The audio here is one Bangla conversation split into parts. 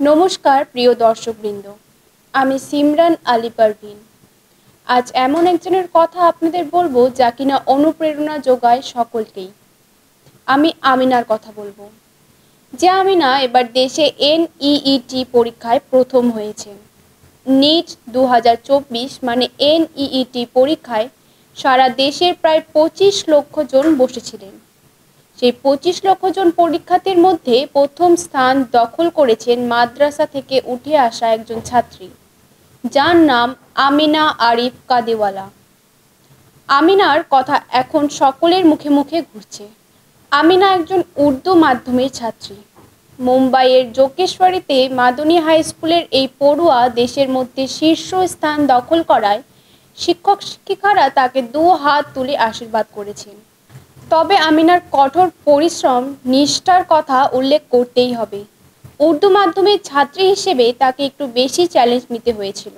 নমস্কার প্রিয় দর্শকবৃন্দ, আমি সিমরান আলী পারভিন। আজ এমন একজনের কথা আপনাদের বলবো যা কিনা অনুপ্রেরণা যোগায় সকলকেই। আমি আমিনার কথা বলবো। যে আমিনা এবার দেশে NEET পরীক্ষায় প্রথম হয়েছেন। নিট 2024 মানে NEET পরীক্ষায় সারা দেশের প্রায় 25 লক্ষ জন বসেছিলেন। সেই 25 লক্ষ জন পরীক্ষার্থীর মধ্যে প্রথম স্থান দখল করেছেন মাদ্রাসা থেকে উঠে আসা একজন ছাত্রী, যার নাম আমিনা আরিফ কাদিওয়ালা। আমিনার কথা এখন সকলের মুখে মুখে ঘুরছে। আমিনা একজন উর্দু মাধ্যমের ছাত্রী। মুম্বাইয়ের যোগেশ্বরীতে মাদনী হাই স্কুলের এই পড়ুয়া দেশের মধ্যে শীর্ষ স্থান দখল করায় শিক্ষক শিক্ষিকারা তাকে 2 হাত তুলে আশীর্বাদ করেছেন। তবে আমিনার কঠোর পরিশ্রম, নিষ্ঠার কথা উল্লেখ করতেই হবে। উর্দু মাধ্যমের ছাত্রী হিসেবে তাকে একটু বেশি চ্যালেঞ্জ নিতে হয়েছিল,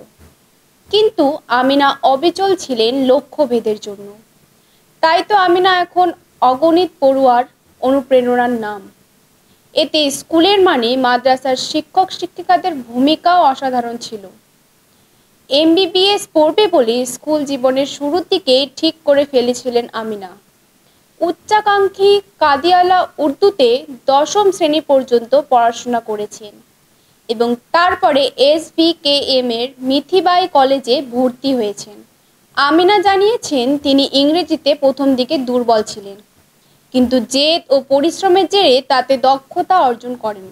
কিন্তু আমিনা অবিচল ছিলেন লক্ষ্যভেদের জন্য। তাই তো আমিনা এখন অগণিত পড়ুয়ার অনুপ্রেরণার নাম। এতে স্কুলের মানে মাদ্রাসার শিক্ষক শিক্ষিকাদের ভূমিকাও অসাধারণ ছিল। MBBS পড়বে বলে স্কুল জীবনের শুরুর দিকে ঠিক করে ফেলেছিলেন আমিনা। উচ্চাকাঙ্ক্ষী কাদিয়ালা উর্দুতে 10ম শ্রেণী পর্যন্ত পড়াশোনা করেছেন এবং তারপরে SVKM এর মিথিবাই কলেজে ভর্তি হয়েছেন। আমিনা জানিয়েছেন তিনি ইংরেজিতে প্রথম দিকে দুর্বল ছিলেন, কিন্তু জেদ ও পরিশ্রমের জেরে তাতে দক্ষতা অর্জন করেন।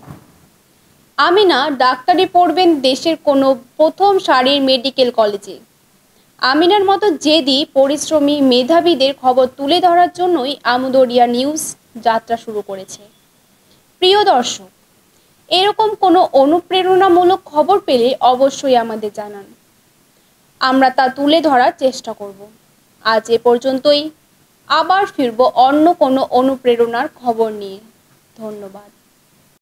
আমিনা ডাক্তারি পড়বেন দেশের কোনো প্রথম সারির মেডিকেল কলেজে। আমিনার মতো জেদি, পরিশ্রমী, মেধাবীদের খবর তুলে ধরার জন্যই আমদরিয়া নিউজ যাত্রা শুরু করেছে। প্রিয় দর্শক, এরকম কোনো অনুপ্রেরণামূলক খবর পেলে অবশ্যই আমাদের জানান, আমরা তা তুলে ধরার চেষ্টা করব। আজ এ পর্যন্তই, আবার ফিরব অন্য কোনো অনুপ্রেরণার খবর নিয়ে। ধন্যবাদ।